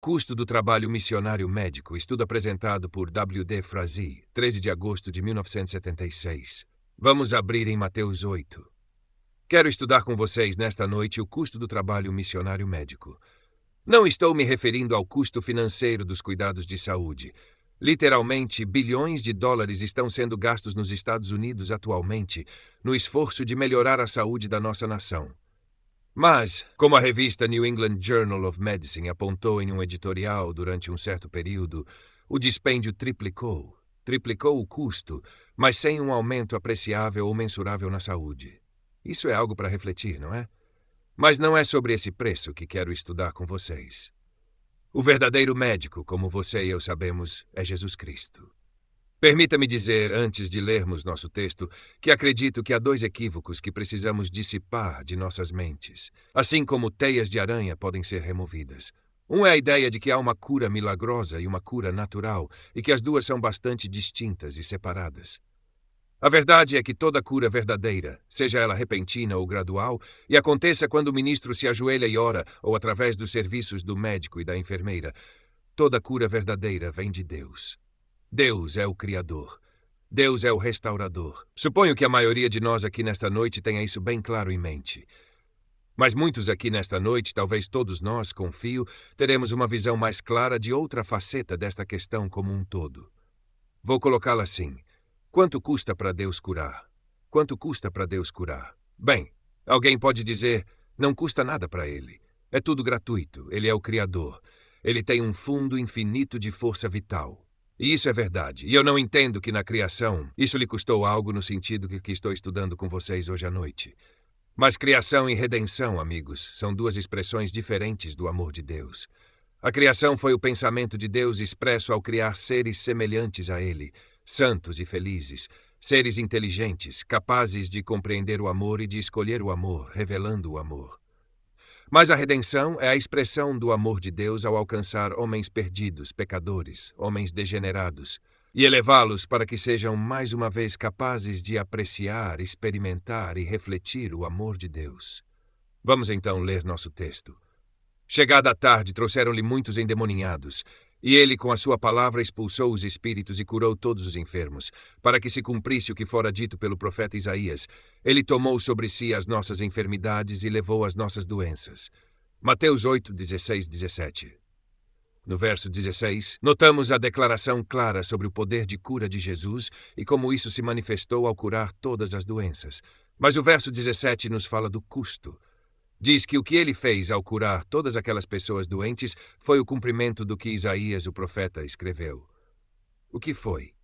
Custo do trabalho missionário médico, estudo apresentado por W.D. Frazee, 13 de agosto de 1976. Vamos abrir em Mateus 8. Quero estudar com vocês nesta noite o custo do trabalho missionário médico. Não estou me referindo ao custo financeiro dos cuidados de saúde. Literalmente, bilhões de dólares estão sendo gastos nos Estados Unidos atualmente no esforço de melhorar a saúde da nossa nação. Mas, como a revista New England Journal of Medicine apontou em um editorial durante um certo período, o dispêndio triplicou o custo, mas sem um aumento apreciável ou mensurável na saúde. Isso é algo para refletir, não é? Mas não é sobre esse preço que quero estudar com vocês. O verdadeiro médico, como você e eu sabemos, é Jesus Cristo. Permita-me dizer, antes de lermos nosso texto, que acredito que há dois equívocos que precisamos dissipar de nossas mentes, assim como teias de aranha podem ser removidas. Um é a ideia de que há uma cura milagrosa e uma cura natural, e que as duas são bastante distintas e separadas. A verdade é que toda cura verdadeira, seja ela repentina ou gradual, e aconteça quando o ministro se ajoelha e ora, ou através dos serviços do médico e da enfermeira, toda cura verdadeira vem de Deus. Deus é o Criador. Deus é o Restaurador. Suponho que a maioria de nós aqui nesta noite tenha isso bem claro em mente. Mas muitos aqui nesta noite, talvez todos nós, confio, teremos uma visão mais clara de outra faceta desta questão como um todo. Vou colocá-la assim. Quanto custa para Deus curar? Quanto custa para Deus curar? Bem, alguém pode dizer, não custa nada para Ele. É tudo gratuito. Ele é o Criador. Ele tem um fundo infinito de força vital. E isso é verdade. E eu não entendo que na criação isso lhe custou algo no sentido que estou estudando com vocês hoje à noite. Mas criação e redenção, amigos, são duas expressões diferentes do amor de Deus. A criação foi o pensamento de Deus expresso ao criar seres semelhantes a Ele, santos e felizes, seres inteligentes, capazes de compreender o amor e de escolher o amor, revelando o amor. Mas a redenção é a expressão do amor de Deus ao alcançar homens perdidos, pecadores, homens degenerados, e elevá-los para que sejam mais uma vez capazes de apreciar, experimentar e refletir o amor de Deus. Vamos então ler nosso texto. Chegada a tarde, trouxeram-lhe muitos endemoninhados, e ele com a sua palavra expulsou os espíritos e curou todos os enfermos, para que se cumprisse o que fora dito pelo profeta Isaías. Ele tomou sobre si as nossas enfermidades e levou as nossas doenças. Mateus 8, 16, 17. No verso 16, notamos a declaração clara sobre o poder de cura de Jesus e como isso se manifestou ao curar todas as doenças. Mas o verso 17 nos fala do custo. Diz que o que ele fez ao curar todas aquelas pessoas doentes foi o cumprimento do que Isaías, o profeta, escreveu. O que foi?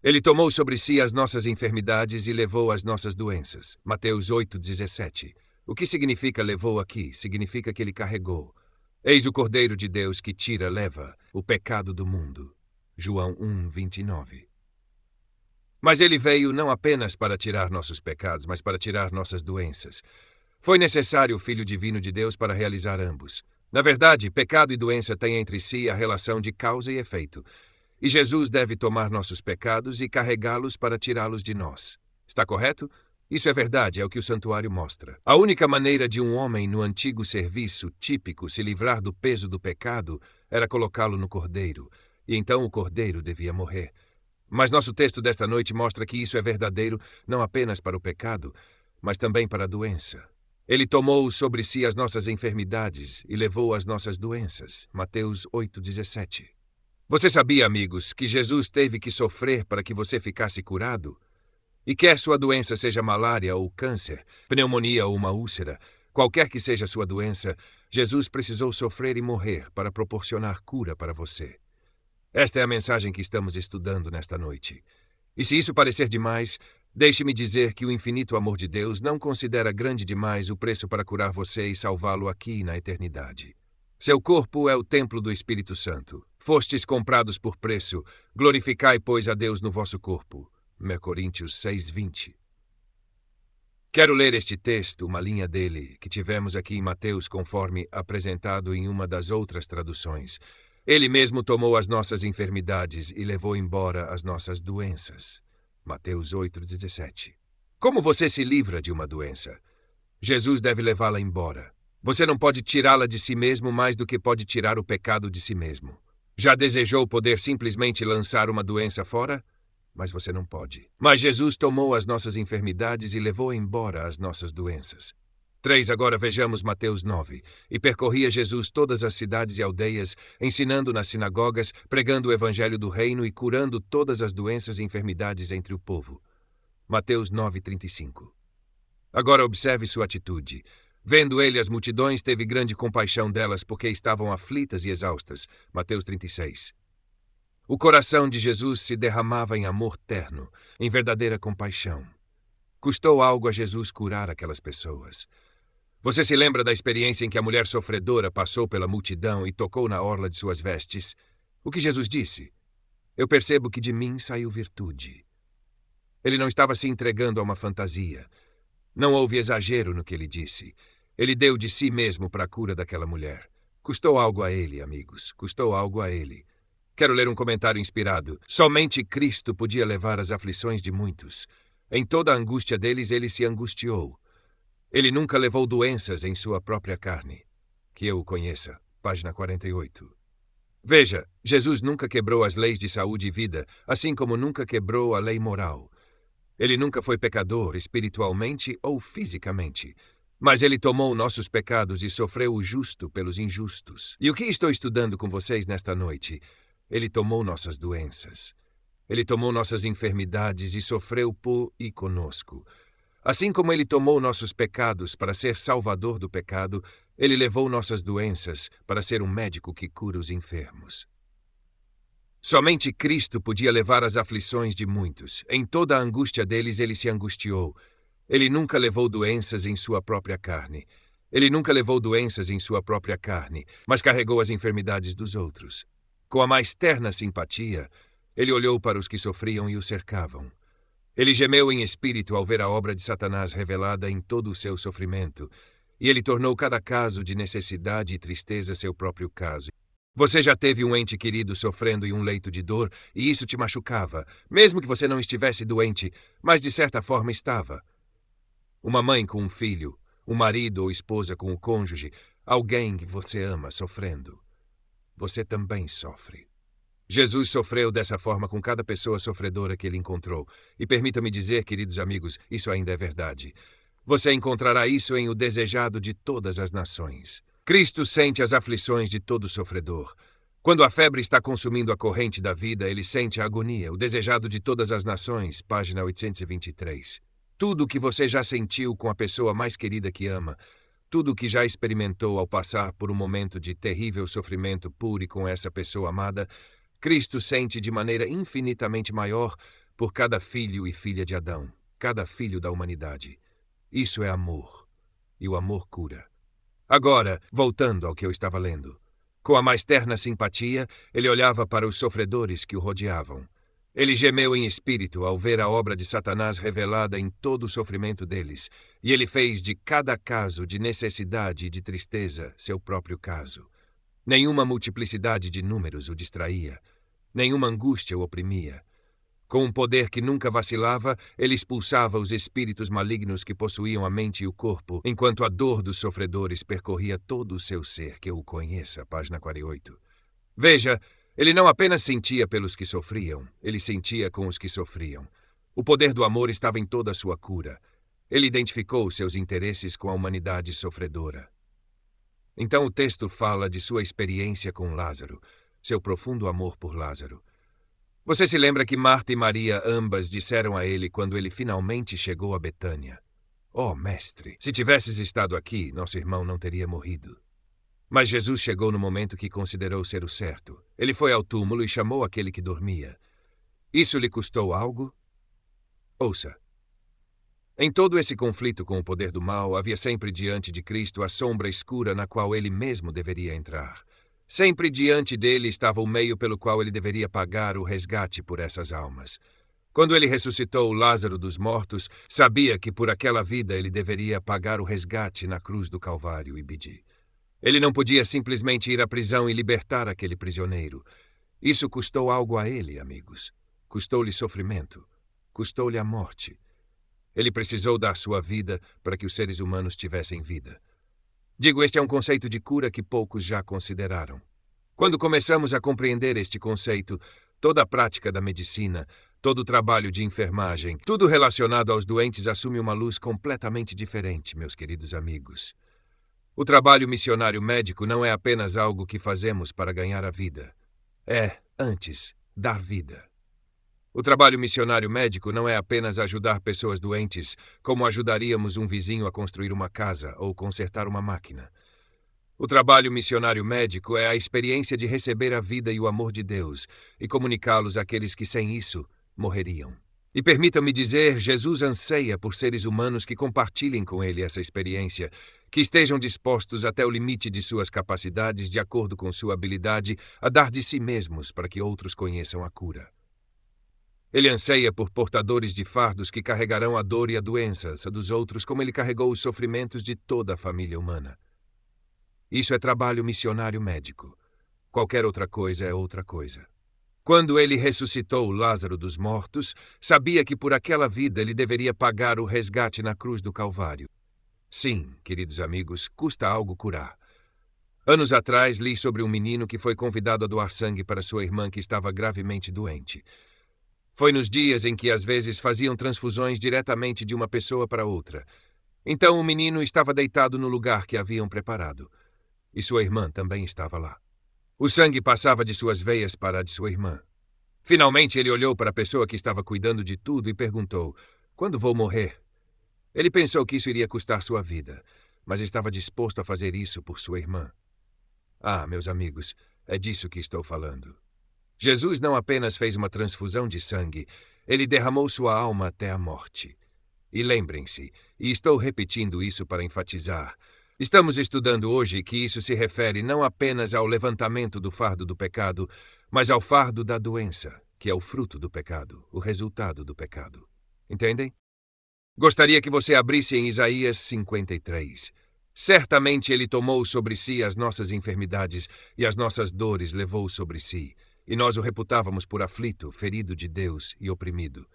Ele tomou sobre si as nossas enfermidades e levou as nossas doenças. Mateus 8, 17. O que significa levou aqui? Significa que ele carregou. Eis o Cordeiro de Deus que tira, leva o pecado do mundo. João 1, 29. Mas ele veio não apenas para tirar nossos pecados, mas para tirar nossas doenças. Foi necessário o Filho Divino de Deus para realizar ambos. Na verdade, pecado e doença têm entre si a relação de causa e efeito. E Jesus deve tomar nossos pecados e carregá-los para tirá-los de nós. Está correto? Isso é verdade, é o que o santuário mostra. A única maneira de um homem no antigo serviço típico se livrar do peso do pecado era colocá-lo no cordeiro. E então o cordeiro devia morrer. Mas nosso texto desta noite mostra que isso é verdadeiro não apenas para o pecado, mas também para a doença. Ele tomou sobre si as nossas enfermidades e levou as nossas doenças. Mateus 8, 17. Você sabia, amigos, que Jesus teve que sofrer para que você ficasse curado? E quer sua doença seja malária ou câncer, pneumonia ou uma úlcera, qualquer que seja sua doença, Jesus precisou sofrer e morrer para proporcionar cura para você. Esta é a mensagem que estamos estudando nesta noite. E se isso parecer demais, deixe-me dizer que o infinito amor de Deus não considera grande demais o preço para curar você e salvá-lo aqui na eternidade. Seu corpo é o templo do Espírito Santo. Fostes comprados por preço. Glorificai, pois, a Deus no vosso corpo. 1 Coríntios 6, 20. Quero ler este texto, uma linha dele, que tivemos aqui em Mateus conforme apresentado em uma das outras traduções. Ele mesmo tomou as nossas enfermidades e levou embora as nossas doenças. Mateus 8, 17. Como você se livra de uma doença? Jesus deve levá-la embora. Você não pode tirá-la de si mesmo mais do que pode tirar o pecado de si mesmo. Já desejou poder simplesmente lançar uma doença fora? Mas você não pode. Mas Jesus tomou as nossas enfermidades e levou embora as nossas doenças. 3. Agora vejamos Mateus 9. E percorria Jesus todas as cidades e aldeias, ensinando nas sinagogas, pregando o evangelho do reino e curando todas as doenças e enfermidades entre o povo. Mateus 9:35. Agora observe sua atitude. Vendo ele as multidões, teve grande compaixão delas, porque estavam aflitas e exaustas. Mateus 36. O coração de Jesus se derramava em amor terno, em verdadeira compaixão. Custou algo a Jesus curar aquelas pessoas. Você se lembra da experiência em que a mulher sofredora passou pela multidão e tocou na orla de suas vestes? O que Jesus disse? Eu percebo que de mim saiu virtude. Ele não estava se entregando a uma fantasia. Não houve exagero no que ele disse. Ele deu de si mesmo para a cura daquela mulher. Custou algo a ele, amigos. Custou algo a ele. Quero ler um comentário inspirado. Somente Cristo podia levar as aflições de muitos. Em toda a angústia deles, ele se angustiou. Ele nunca levou doenças em sua própria carne. Que eu o conheça. Página 48. Veja, Jesus nunca quebrou as leis de saúde e vida, assim como nunca quebrou a lei moral. Ele nunca foi pecador, espiritualmente ou fisicamente. Mas ele tomou nossos pecados e sofreu o justo pelos injustos. E o que estou estudando com vocês nesta noite? Ele tomou nossas doenças. Ele tomou nossas enfermidades e sofreu por e conosco. Assim como ele tomou nossos pecados para ser salvador do pecado, ele levou nossas doenças para ser um médico que cura os enfermos. Somente Cristo podia levar as aflições de muitos. Em toda a angústia deles, ele se angustiou. Ele nunca levou doenças em sua própria carne. Ele nunca levou doenças em sua própria carne, mas carregou as enfermidades dos outros. Com a mais terna simpatia, ele olhou para os que sofriam e o cercavam. Ele gemeu em espírito ao ver a obra de Satanás revelada em todo o seu sofrimento, e ele tornou cada caso de necessidade e tristeza seu próprio caso. Você já teve um ente querido sofrendo em um leito de dor, e isso te machucava, mesmo que você não estivesse doente, mas de certa forma estava. Uma mãe com um filho, um marido ou esposa com o cônjuge, alguém que você ama sofrendo. Você também sofre. Jesus sofreu dessa forma com cada pessoa sofredora que ele encontrou. E permita-me dizer, queridos amigos, isso ainda é verdade. Você encontrará isso em O Desejado de Todas as Nações. Cristo sente as aflições de todo sofredor. Quando a febre está consumindo a corrente da vida, ele sente a agonia. O Desejado de Todas as Nações, página 823. Tudo o que você já sentiu com a pessoa mais querida que ama, tudo o que já experimentou ao passar por um momento de terrível sofrimento por e com essa pessoa amada, Cristo sente de maneira infinitamente maior por cada filho e filha de Adão, cada filho da humanidade. Isso é amor, e o amor cura. Agora, voltando ao que eu estava lendo, com a mais terna simpatia, ele olhava para os sofredores que o rodeavam. Ele gemeu em espírito ao ver a obra de Satanás revelada em todo o sofrimento deles, e ele fez de cada caso de necessidade e de tristeza seu próprio caso. Nenhuma multiplicidade de números o distraía. Nenhuma angústia o oprimia. Com um poder que nunca vacilava, ele expulsava os espíritos malignos que possuíam a mente e o corpo, enquanto a dor dos sofredores percorria todo o seu ser, que eu o conheça, página 48. Veja, ele não apenas sentia pelos que sofriam, ele sentia com os que sofriam. O poder do amor estava em toda a sua cura. Ele identificou seus interesses com a humanidade sofredora. Então o texto fala de sua experiência com Lázaro, seu profundo amor por Lázaro. Você se lembra que Marta e Maria ambas disseram a ele quando ele finalmente chegou a Betânia: "Oh, mestre, se tivesses estado aqui, nosso irmão não teria morrido." Mas Jesus chegou no momento que considerou ser o certo. Ele foi ao túmulo e chamou aquele que dormia. Isso lhe custou algo? Ouça. Em todo esse conflito com o poder do mal, havia sempre diante de Cristo a sombra escura na qual ele mesmo deveria entrar. Sempre diante dele estava o meio pelo qual ele deveria pagar o resgate por essas almas. Quando ele ressuscitou Lázaro dos mortos, sabia que por aquela vida ele deveria pagar o resgate na cruz do Calvário e Bidi. Ele não podia simplesmente ir à prisão e libertar aquele prisioneiro. Isso custou algo a ele, amigos. Custou-lhe sofrimento. Custou-lhe a morte. Ele precisou dar sua vida para que os seres humanos tivessem vida. Digo, este é um conceito de cura que poucos já consideraram. Quando começamos a compreender este conceito, toda a prática da medicina, todo o trabalho de enfermagem, tudo relacionado aos doentes assume uma luz completamente diferente, meus queridos amigos. O trabalho missionário médico não é apenas algo que fazemos para ganhar a vida. É, antes, dar vida. O trabalho missionário médico não é apenas ajudar pessoas doentes, como ajudaríamos um vizinho a construir uma casa ou consertar uma máquina. O trabalho missionário médico é a experiência de receber a vida e o amor de Deus e comunicá-los àqueles que sem isso morreriam. E permitam-me dizer, Jesus anseia por seres humanos que compartilhem com ele essa experiência, que estejam dispostos até o limite de suas capacidades, de acordo com sua habilidade, a dar de si mesmos para que outros conheçam a cura. Ele anseia por portadores de fardos que carregarão a dor e a doença dos outros, como ele carregou os sofrimentos de toda a família humana. Isso é trabalho missionário médico. Qualquer outra coisa é outra coisa. Quando ele ressuscitou Lázaro dos mortos, sabia que por aquela vida ele deveria pagar o resgate na cruz do Calvário. Sim, queridos amigos, custa algo curar. Anos atrás, li sobre um menino que foi convidado a doar sangue para sua irmã que estava gravemente doente. Foi nos dias em que às vezes faziam transfusões diretamente de uma pessoa para outra. Então o menino estava deitado no lugar que haviam preparado. E sua irmã também estava lá. O sangue passava de suas veias para a de sua irmã. Finalmente ele olhou para a pessoa que estava cuidando de tudo e perguntou: "Quando vou morrer?" Ele pensou que isso iria custar sua vida, mas estava disposto a fazer isso por sua irmã. Ah, meus amigos, é disso que estou falando. Jesus não apenas fez uma transfusão de sangue, ele derramou sua alma até a morte. E lembrem-se, e estou repetindo isso para enfatizar, estamos estudando hoje que isso se refere não apenas ao levantamento do fardo do pecado, mas ao fardo da doença, que é o fruto do pecado, o resultado do pecado. Entendem? Gostaria que você abrisse em Isaías 53. Certamente ele tomou sobre si as nossas enfermidades e as nossas dores levou sobre si. E nós o reputávamos por aflito, ferido de Deus e oprimido.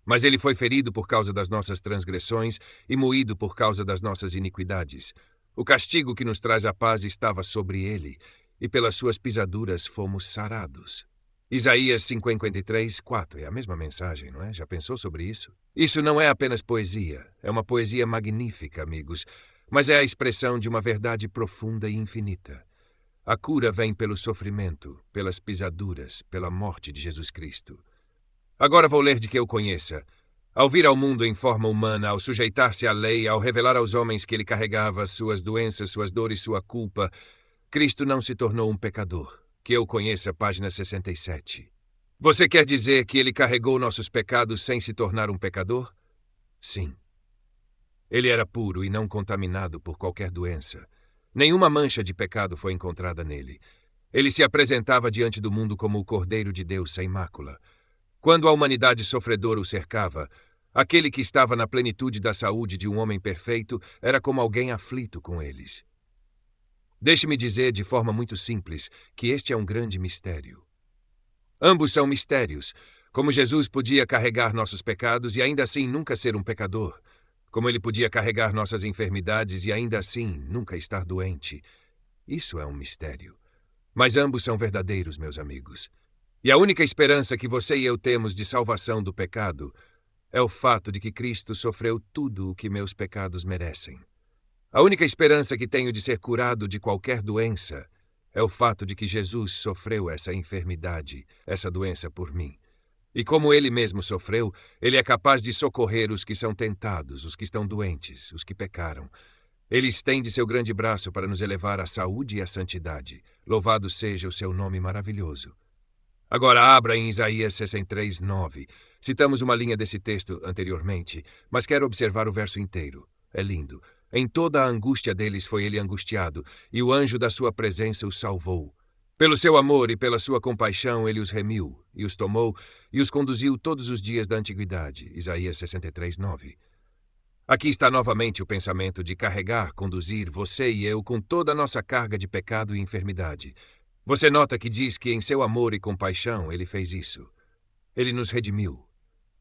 Mas ele foi ferido por causa das nossas transgressões e moído por causa das nossas iniquidades. O castigo que nos traz a paz estava sobre ele, e pelas suas pisaduras fomos sarados. Isaías 53, 4. É a mesma mensagem, não é? Já pensou sobre isso? Isso não é apenas poesia. É uma poesia magnífica, amigos, mas é a expressão de uma verdade profunda e infinita. A cura vem pelo sofrimento, pelas pisaduras, pela morte de Jesus Cristo. Agora vou ler de que eu conheça. Ao vir ao mundo em forma humana, ao sujeitar-se à lei, ao revelar aos homens que ele carregava suas doenças, suas dores, sua culpa, Cristo não se tornou um pecador. Que eu conheça, página 67. Você quer dizer que ele carregou nossos pecados sem se tornar um pecador? Sim. Ele era puro e não contaminado por qualquer doença. Nenhuma mancha de pecado foi encontrada nele. Ele se apresentava diante do mundo como o Cordeiro de Deus sem mácula. Quando a humanidade sofredora o cercava, aquele que estava na plenitude da saúde de um homem perfeito era como alguém aflito com eles. Deixe-me dizer de forma muito simples que este é um grande mistério. Ambos são mistérios, como Jesus podia carregar nossos pecados e ainda assim nunca ser um pecador, como ele podia carregar nossas enfermidades e ainda assim nunca estar doente. Isso é um mistério. Mas ambos são verdadeiros, meus amigos. E a única esperança que você e eu temos de salvação do pecado é o fato de que Cristo sofreu tudo o que meus pecados merecem. A única esperança que tenho de ser curado de qualquer doença é o fato de que Jesus sofreu essa enfermidade, essa doença por mim. E como ele mesmo sofreu, ele é capaz de socorrer os que são tentados, os que estão doentes, os que pecaram. Ele estende seu grande braço para nos elevar à saúde e à santidade. Louvado seja o seu nome maravilhoso. Agora abra em Isaías 63, 9. Citamos uma linha desse texto anteriormente, mas quero observar o verso inteiro. É lindo. Em toda a angústia deles foi ele angustiado, e o anjo da sua presença os salvou. Pelo seu amor e pela sua compaixão ele os remiu, e os tomou, e os conduziu todos os dias da antiguidade. Isaías 63, 9. Aqui está novamente o pensamento de carregar, conduzir você e eu com toda a nossa carga de pecado e enfermidade. Você nota que diz que em seu amor e compaixão ele fez isso. Ele nos redimiu.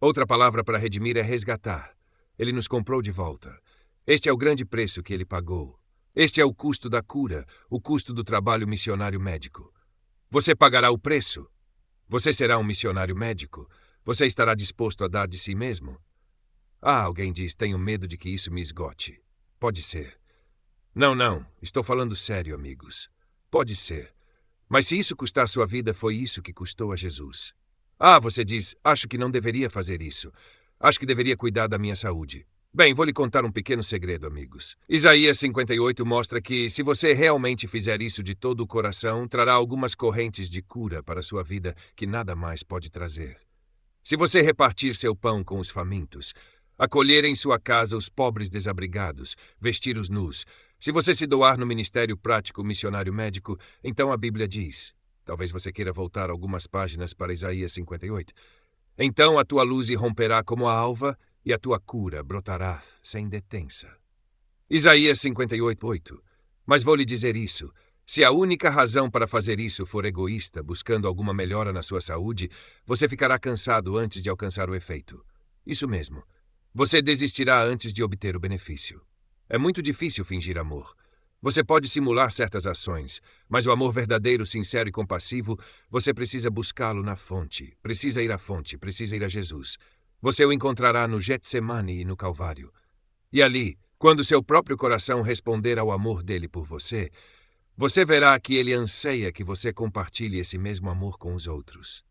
Outra palavra para redimir é resgatar. Ele nos comprou de volta. Este é o grande preço que ele pagou. Este é o custo da cura, o custo do trabalho missionário médico. Você pagará o preço. Você será um missionário médico. Você estará disposto a dar de si mesmo? Alguém diz, tenho medo de que isso me esgote. Pode ser. Não, estou falando sério, amigos. Pode ser. Mas se isso custar sua vida, foi isso que custou a Jesus. Você diz, acho que não deveria fazer isso. Acho que deveria cuidar da minha saúde. Bem, vou lhe contar um pequeno segredo, amigos. Isaías 58 mostra que, se você realmente fizer isso de todo o coração, trará algumas correntes de cura para sua vida que nada mais pode trazer. Se você repartir seu pão com os famintos, acolher em sua casa os pobres desabrigados, vestir os nus, se você se doar no ministério prático missionário médico, então a Bíblia diz, talvez você queira voltar algumas páginas para Isaías 58, então a tua luz irromperá como a alva e a tua cura brotará sem detença. Isaías 58:8. Mas vou lhe dizer isso, se a única razão para fazer isso for egoísta, buscando alguma melhora na sua saúde, você ficará cansado antes de alcançar o efeito. Isso mesmo. Você desistirá antes de obter o benefício. É muito difícil fingir amor. Você pode simular certas ações, mas o amor verdadeiro, sincero e compassivo, você precisa buscá-lo na fonte. Precisa ir à fonte, precisa ir a Jesus. Você o encontrará no Getsemane e no Calvário. E ali, quando seu próprio coração responder ao amor dele por você, você verá que ele anseia que você compartilhe esse mesmo amor com os outros.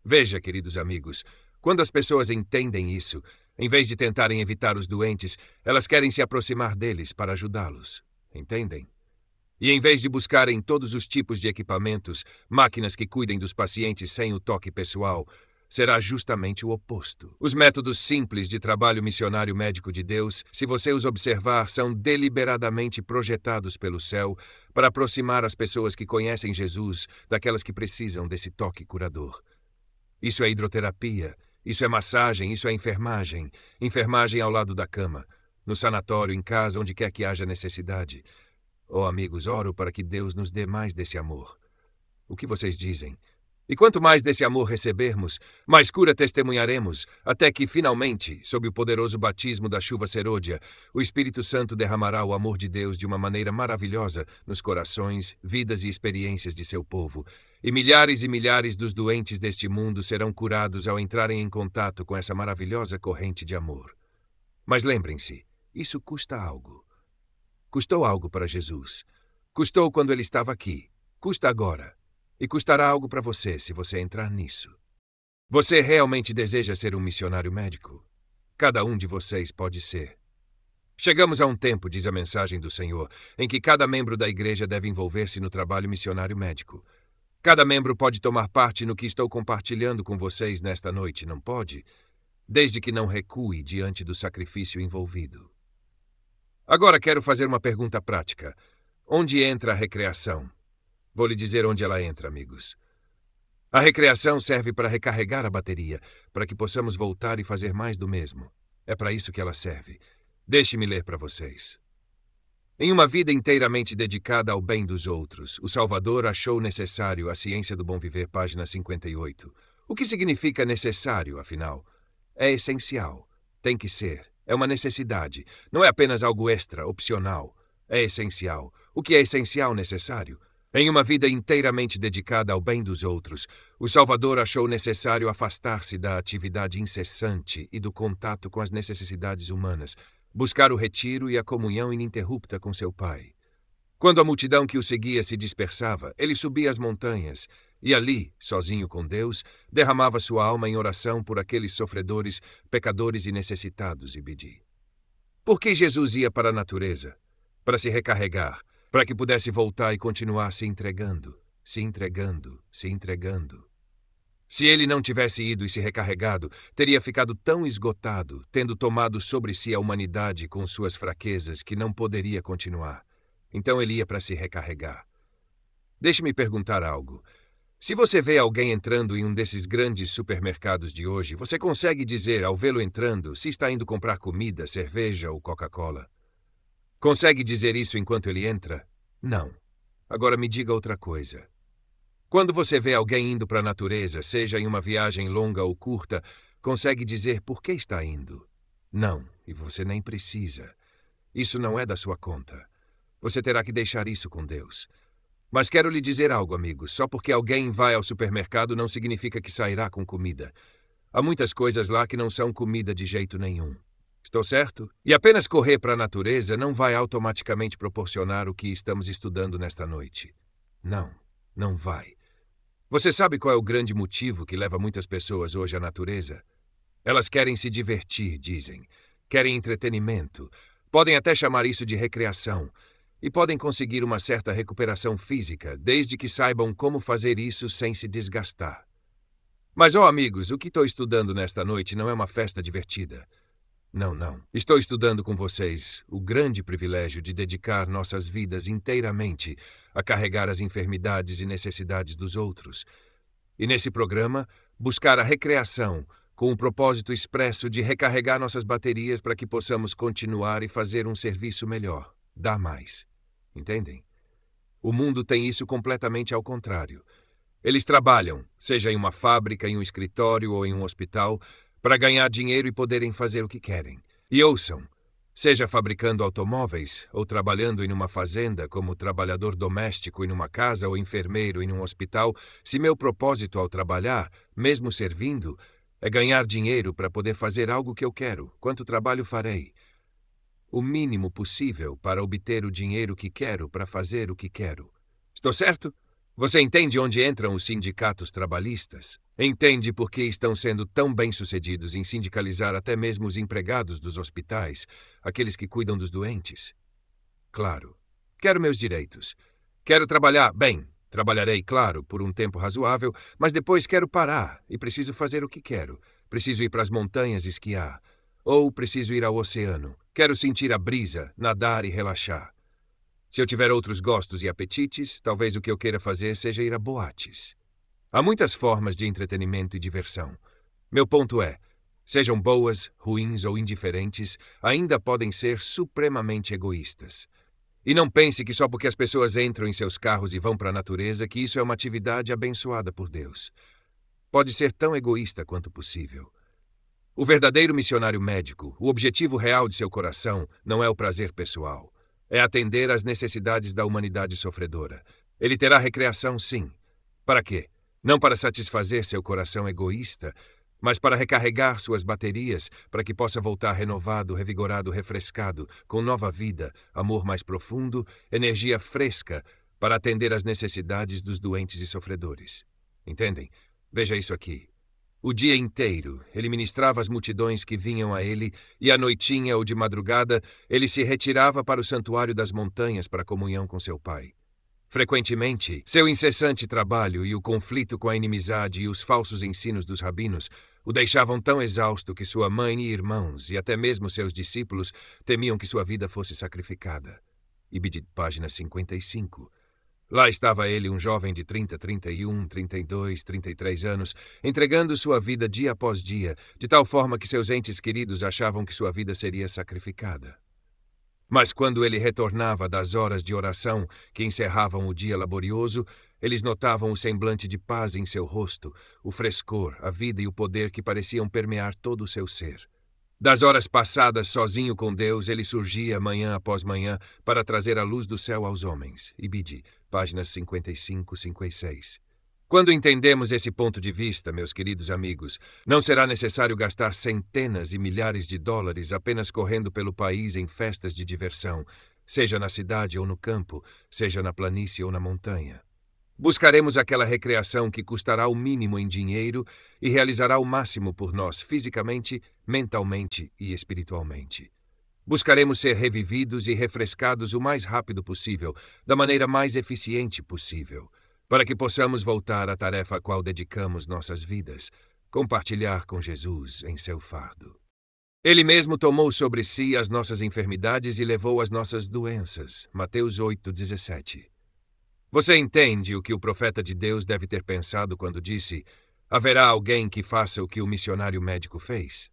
Veja, queridos amigos, quando as pessoas entendem isso, em vez de tentarem evitar os doentes, elas querem se aproximar deles para ajudá-los. Entendem? E em vez de buscarem todos os tipos de equipamentos, máquinas que cuidem dos pacientes sem o toque pessoal, será justamente o oposto. Os métodos simples de trabalho missionário médico de Deus, se você os observar, são deliberadamente projetados pelo céu para aproximar as pessoas que conhecem Jesus daquelas que precisam desse toque curador. Isso é hidroterapia, isso é massagem, isso é enfermagem, enfermagem ao lado da cama, no sanatório, em casa, onde quer que haja necessidade. Amigos, oro para que Deus nos dê mais desse amor. O que vocês dizem? E quanto mais desse amor recebermos, mais cura testemunharemos, até que, finalmente, sob o poderoso batismo da chuva serôdia, o Espírito Santo derramará o amor de Deus de uma maneira maravilhosa nos corações, vidas e experiências de seu povo, e milhares dos doentes deste mundo serão curados ao entrarem em contato com essa maravilhosa corrente de amor. Mas lembrem-se, isso custa algo. Custou algo para Jesus. Custou quando ele estava aqui. Custa agora. E custará algo para você se você entrar nisso. Você realmente deseja ser um missionário médico? Cada um de vocês pode ser. Chegamos a um tempo, diz a mensagem do Senhor, em que cada membro da igreja deve envolver-se no trabalho missionário médico. Cada membro pode tomar parte no que estou compartilhando com vocês nesta noite, não pode? Desde que não recue diante do sacrifício envolvido. Agora quero fazer uma pergunta prática. Onde entra a recreação? Vou lhe dizer onde ela entra, amigos. A recreação serve para recarregar a bateria, para que possamos voltar e fazer mais do mesmo. É para isso que ela serve. Deixe-me ler para vocês. Em uma vida inteiramente dedicada ao bem dos outros, o Salvador achou necessário a ciência do bom viver, página 58. O que significa necessário, afinal? É essencial. Tem que ser. É uma necessidade. Não é apenas algo extra, opcional. É essencial. O que é essencial, necessário? Em uma vida inteiramente dedicada ao bem dos outros, o Salvador achou necessário afastar-se da atividade incessante e do contato com as necessidades humanas, buscar o retiro e a comunhão ininterrupta com seu Pai. Quando a multidão que o seguia se dispersava, ele subia as montanhas e ali, sozinho com Deus, derramava sua alma em oração por aqueles sofredores, pecadores e necessitados, e pedia. Por que Jesus ia para a natureza? Para se recarregar, para que pudesse voltar e continuar se entregando, se entregando, se entregando. Se ele não tivesse ido e se recarregado, teria ficado tão esgotado, tendo tomado sobre si a humanidade com suas fraquezas, que não poderia continuar. Então ele ia para se recarregar. Deixe-me perguntar algo. Se você vê alguém entrando em um desses grandes supermercados de hoje, você consegue dizer, ao vê-lo entrando, se está indo comprar comida, cerveja ou Coca-Cola? Consegue dizer isso enquanto ele entra? Não. Agora me diga outra coisa. Quando você vê alguém indo para a natureza, seja em uma viagem longa ou curta, consegue dizer por que está indo? Não, e você nem precisa. Isso não é da sua conta. Você terá que deixar isso com Deus. Mas quero lhe dizer algo, amigo. Só porque alguém vai ao supermercado não significa que sairá com comida. Há muitas coisas lá que não são comida de jeito nenhum. Estou certo? E apenas correr para a natureza não vai automaticamente proporcionar o que estamos estudando nesta noite. Não, não vai. Você sabe qual é o grande motivo que leva muitas pessoas hoje à natureza? Elas querem se divertir, dizem. Querem entretenimento. Podem até chamar isso de recreação. E podem conseguir uma certa recuperação física, desde que saibam como fazer isso sem se desgastar. Mas, amigos, o que estou estudando nesta noite não é uma festa divertida. Não, não. Estou estudando com vocês o grande privilégio de dedicar nossas vidas inteiramente a carregar as enfermidades e necessidades dos outros. E nesse programa, buscar a recreação com o propósito expresso de recarregar nossas baterias para que possamos continuar e fazer um serviço melhor, dar mais. Entendem? O mundo tem isso completamente ao contrário. Eles trabalham, seja em uma fábrica, em um escritório ou em um hospital, para ganhar dinheiro e poderem fazer o que querem. E ouçam, seja fabricando automóveis ou trabalhando em uma fazenda como trabalhador doméstico em uma casa ou enfermeiro em um hospital, se meu propósito ao trabalhar, mesmo servindo, é ganhar dinheiro para poder fazer algo que eu quero, quanto trabalho farei? O mínimo possível para obter o dinheiro que quero para fazer o que quero. Estou certo? Você entende onde entram os sindicatos trabalhistas? Entende por que estão sendo tão bem-sucedidos em sindicalizar até mesmo os empregados dos hospitais, aqueles que cuidam dos doentes? Claro. Quero meus direitos. Quero trabalhar bem. Trabalharei, claro, por um tempo razoável, mas depois quero parar e preciso fazer o que quero. Preciso ir para as montanhas esquiar. Ou preciso ir ao oceano. Quero sentir a brisa, nadar e relaxar. Se eu tiver outros gostos e apetites, talvez o que eu queira fazer seja ir a boates. Há muitas formas de entretenimento e diversão. Meu ponto é, sejam boas, ruins ou indiferentes, ainda podem ser supremamente egoístas. E não pense que só porque as pessoas entram em seus carros e vão para a natureza que isso é uma atividade abençoada por Deus. Pode ser tão egoísta quanto possível. O verdadeiro missionário médico, o objetivo real de seu coração, não é o prazer pessoal. É atender às necessidades da humanidade sofredora. Ele terá recreação, sim. Para quê? Não para satisfazer seu coração egoísta, mas para recarregar suas baterias, para que possa voltar renovado, revigorado, refrescado, com nova vida, amor mais profundo, energia fresca, para atender às necessidades dos doentes e sofredores. Entendem? Veja isso aqui. O dia inteiro, ele ministrava as multidões que vinham a ele, e à noitinha ou de madrugada, ele se retirava para o santuário das montanhas para a comunhão com seu pai. Frequentemente, seu incessante trabalho e o conflito com a inimizade e os falsos ensinos dos rabinos o deixavam tão exausto que sua mãe e irmãos, e até mesmo seus discípulos, temiam que sua vida fosse sacrificada. Ibid, página 55. Lá estava ele, um jovem de 30, 31, 32, 33 anos, entregando sua vida dia após dia, de tal forma que seus entes queridos achavam que sua vida seria sacrificada. Mas quando ele retornava das horas de oração que encerravam o dia laborioso, eles notavam o semblante de paz em seu rosto, o frescor, a vida e o poder que pareciam permear todo o seu ser. Das horas passadas sozinho com Deus, ele surgia manhã após manhã para trazer a luz do céu aos homens. Ibid, páginas 55, 56. Quando entendemos esse ponto de vista, meus queridos amigos, não será necessário gastar centenas e milhares de dólares apenas correndo pelo país em festas de diversão, seja na cidade ou no campo, seja na planície ou na montanha. Buscaremos aquela recreação que custará o mínimo em dinheiro e realizará o máximo por nós fisicamente, mentalmente e espiritualmente. Buscaremos ser revividos e refrescados o mais rápido possível, da maneira mais eficiente possível, para que possamos voltar à tarefa a qual dedicamos nossas vidas, compartilhar com Jesus em seu fardo. Ele mesmo tomou sobre si as nossas enfermidades e levou as nossas doenças. Mateus 8:17. Você entende o que o profeta de Deus deve ter pensado quando disse: haverá alguém que faça o que o missionário médico fez?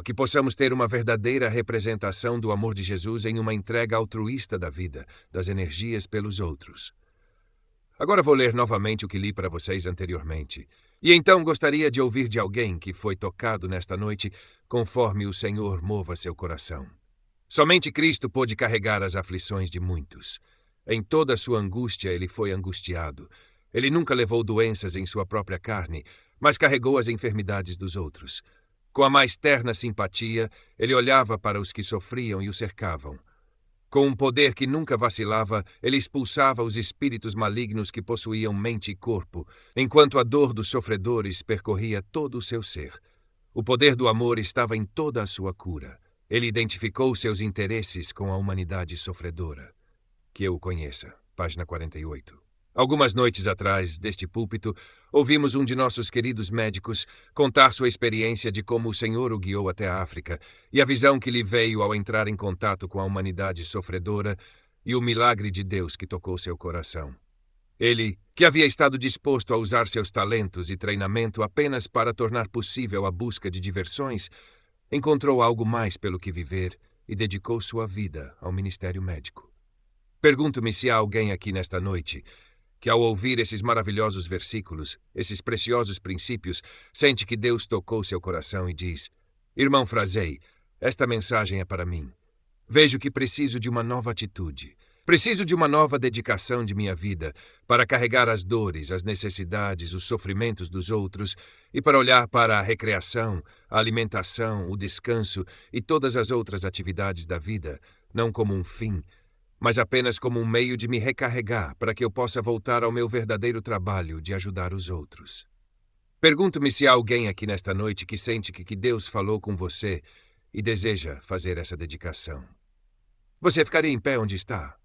Que possamos ter uma verdadeira representação do amor de Jesus em uma entrega altruísta da vida, das energias pelos outros. Agora vou ler novamente o que li para vocês anteriormente. E então gostaria de ouvir de alguém que foi tocado nesta noite, conforme o Senhor mova seu coração. Somente Cristo pôde carregar as aflições de muitos. Em toda a sua angústia, ele foi angustiado. Ele nunca levou doenças em sua própria carne, mas carregou as enfermidades dos outros. Com a mais terna simpatia, ele olhava para os que sofriam e o cercavam. Com um poder que nunca vacilava, ele expulsava os espíritos malignos que possuíam mente e corpo, enquanto a dor dos sofredores percorria todo o seu ser. O poder do amor estava em toda a sua cura. Ele identificou seus interesses com a humanidade sofredora. Que eu o conheça. Página 48. Algumas noites atrás, deste púlpito, ouvimos um de nossos queridos médicos contar sua experiência de como o Senhor o guiou até a África e a visão que lhe veio ao entrar em contato com a humanidade sofredora e o milagre de Deus que tocou seu coração. Ele, que havia estado disposto a usar seus talentos e treinamento apenas para tornar possível a busca de diversões, encontrou algo mais pelo que viver e dedicou sua vida ao ministério médico. Pergunto-me se há alguém aqui nesta noite que, ao ouvir esses maravilhosos versículos, esses preciosos princípios, sente que Deus tocou seu coração e diz: Irmão Frazei, esta mensagem é para mim. Vejo que preciso de uma nova atitude. Preciso de uma nova dedicação de minha vida para carregar as dores, as necessidades, os sofrimentos dos outros e para olhar para a recreação, a alimentação, o descanso e todas as outras atividades da vida, não como um fim, mas apenas como um meio de me recarregar para que eu possa voltar ao meu verdadeiro trabalho de ajudar os outros. Pergunto-me se há alguém aqui nesta noite que sente que Deus falou com você e deseja fazer essa dedicação. Você ficaria em pé onde está?